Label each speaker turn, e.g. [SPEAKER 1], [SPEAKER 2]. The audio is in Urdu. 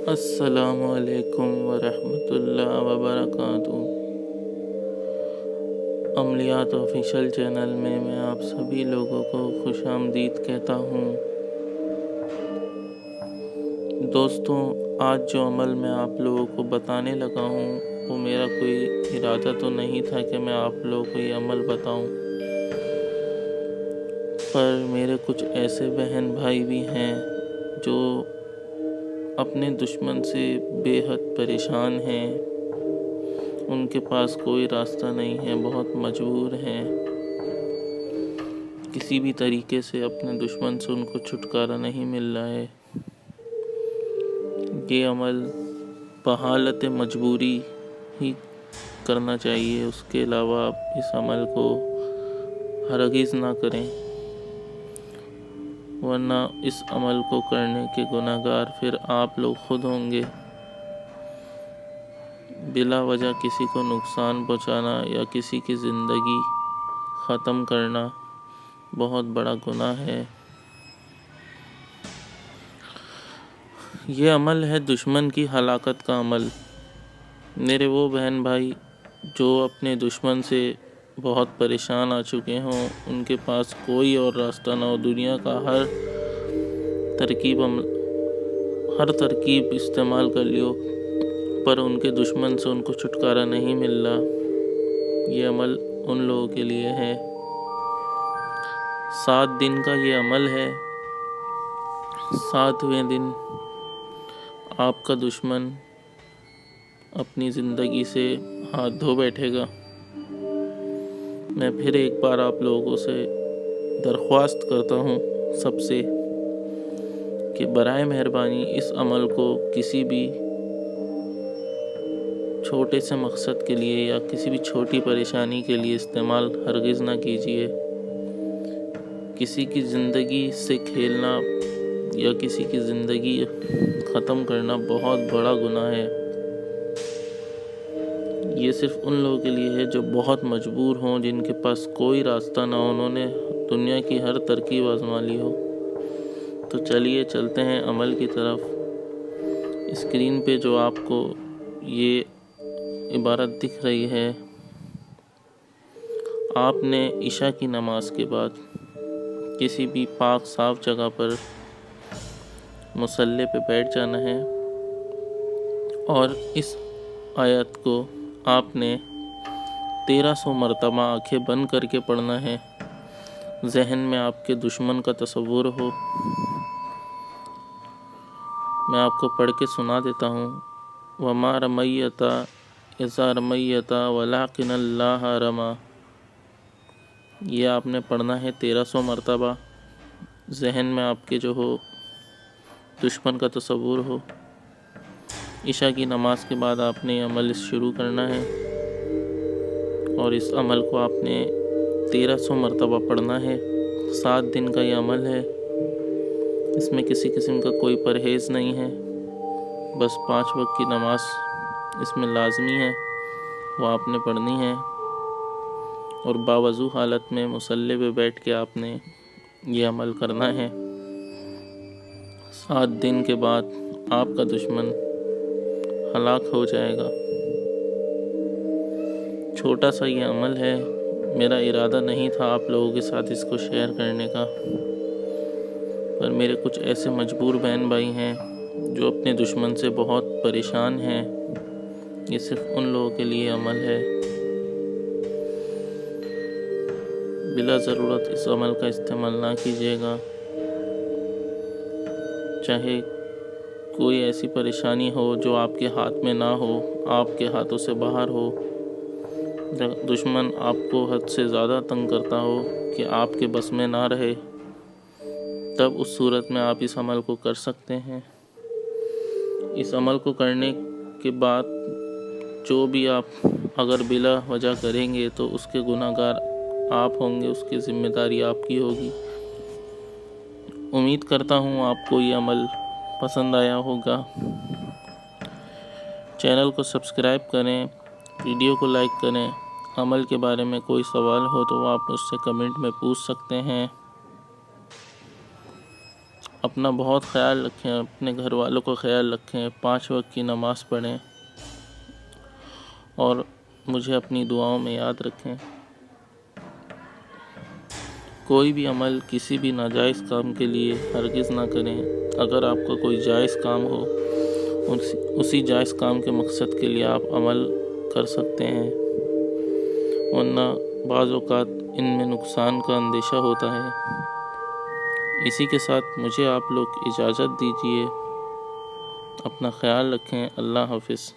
[SPEAKER 1] السلام علیکم ورحمۃ اللہ وبرکاتہ۔ عملیات آفیشل چینل میں آپ سبھی لوگوں کو خوش آمدید کہتا ہوں۔ دوستوں، آج جو عمل میں آپ لوگوں کو بتانے لگا ہوں وہ میرا کوئی ارادہ تو نہیں تھا کہ میں آپ لوگوں کو یہ عمل بتاؤں، پر میرے کچھ ایسے بہن بھائی بھی ہیں جو اپنے دشمن سے بے حد پریشان ہیں، ان کے پاس کوئی راستہ نہیں ہے، بہت مجبور ہیں، کسی بھی طریقے سے اپنے دشمن سے ان کو چھٹکارا نہیں مل رہا ہے۔ یہ عمل بحالت مجبوری ہی کرنا چاہیے، اس کے علاوہ آپ اس عمل کو ہرگز نہ کریں، ورنہ اس عمل کو کرنے کے گناہ گار پھر آپ لوگ خود ہوں گے۔ بلا وجہ کسی کو نقصان پہنچانا یا کسی کی زندگی ختم کرنا بہت بڑا گناہ ہے۔ یہ عمل ہے دشمن کی ہلاکت کا عمل۔ میرے وہ بہن بھائی جو اپنے دشمن سے بہت پریشان آ چکے ہوں، ان کے پاس کوئی اور راستہ نہ ہو، دنیا کا ہر ترکیب استعمال کر لیو، پر ان کے دشمن سے ان کو چھٹکارا نہیں مل رہا، یہ عمل ان لوگوں کے لیے ہے۔ 7 دن کا یہ عمل ہے۔ 7ویں دن آپ کا دشمن اپنی زندگی سے ہاتھ دھو بیٹھے گا۔ میں پھر ایک بار آپ لوگوں سے درخواست کرتا ہوں سب سے کہ برائے مہربانی اس عمل کو کسی بھی چھوٹے سے مقصد کے لیے یا کسی بھی چھوٹی پریشانی کے لیے استعمال ہرگز نہ کیجیے۔ کسی کی زندگی سے کھیلنا یا کسی کی زندگی ختم کرنا بہت بڑا گناہ ہے۔ یہ صرف ان لوگوں کے لیے ہے جو بہت مجبور ہوں، جن کے پاس کوئی راستہ نہ ہو، انہوں نے دنیا کی ہر ترکیب آزما لی ہو۔ تو چلیے چلتے ہیں عمل کی طرف۔ اسکرین پہ جو آپ کو یہ عبارت دکھ رہی ہے، آپ نے عشاء کی نماز کے بعد کسی بھی پاک صاف جگہ پر مصلی پہ بیٹھ جانا ہے، اور اس آیت کو آپ نے 1300 مرتبہ آنکھیں بند کر کے پڑھنا ہے۔ ذہن میں آپ کے دشمن کا تصور ہو۔ میں آپ کو پڑھ کے سنا دیتا ہوں۔ وَمَا رَمَيْتَ إِذَا رَمَيْتَ وَلَٰكِنَّ اللَّهَ رَمَىٰ۔ یہ آپ نے پڑھنا ہے 1300 مرتبہ۔ ذہن میں آپ کے جو ہو، دشمن کا تصور ہو۔ عشاء کی نماز کے بعد آپ نے یہ عمل شروع کرنا ہے، اور اس عمل کو آپ نے 1300 مرتبہ پڑھنا ہے۔ 7 دن کا یہ عمل ہے، اس میں کسی قسم کا کوئی پرہیز نہیں ہے، بس 5 وقت کی نماز اس میں لازمی ہے، وہ آپ نے پڑھنی ہے، اور باوضو حالت میں مصلی پہ بیٹھ کے آپ نے یہ عمل کرنا ہے۔ 7 دن کے بعد آپ کا دشمن ہلاک ہو جائے گا۔ چھوٹا سا یہ عمل ہے، میرا ارادہ نہیں تھا آپ لوگوں کے ساتھ اس کو شیئر کرنے کا، پر میرے کچھ ایسے مجبور بہن بھائی ہیں جو اپنے دشمن سے بہت پریشان ہیں، یہ صرف ان لوگوں کے لیے عمل ہے۔ بلا ضرورت اس عمل کا استعمال نہ کیجیے گا، چاہے کوئی ایسی پریشانی ہو جو آپ کے ہاتھ میں نہ ہو، آپ کے ہاتھوں سے باہر ہو، دشمن آپ کو حد سے زیادہ تنگ کرتا ہو کہ آپ کے بس میں نہ رہے، تب اس صورت میں آپ اس عمل کو کر سکتے ہیں۔ اس عمل کو کرنے کے بعد جو بھی آپ اگر بلا وجہ کریں گے تو اس کے گناہ گار آپ ہوں گے، اس کی ذمہ داری آپ کی ہوگی۔ امید کرتا ہوں آپ کو یہ عمل پسند آیا ہوگا۔ چینل کو سبسکرائب کریں، ویڈیو کو لائک کریں۔ عمل کے بارے میں کوئی سوال ہو تو آپ مجھ سے کمنٹ میں پوچھ سکتے ہیں۔ اپنا بہت خیال رکھیں، اپنے گھر والوں کا خیال رکھیں، 5 وقت کی نماز پڑھیں اور مجھے اپنی دعاؤں میں یاد رکھیں۔ کوئی بھی عمل کسی بھی ناجائز کام کے لیے ہرگز نہ کریں۔ اگر آپ کا کوئی جائز کام ہو، اسی جائز کام کے مقصد کے لیے آپ عمل کر سکتے ہیں، ورنہ بعض اوقات ان میں نقصان کا اندیشہ ہوتا ہے۔ اسی کے ساتھ مجھے آپ لوگ اجازت دیجیے، اپنا خیال رکھیں۔ اللہ حافظ۔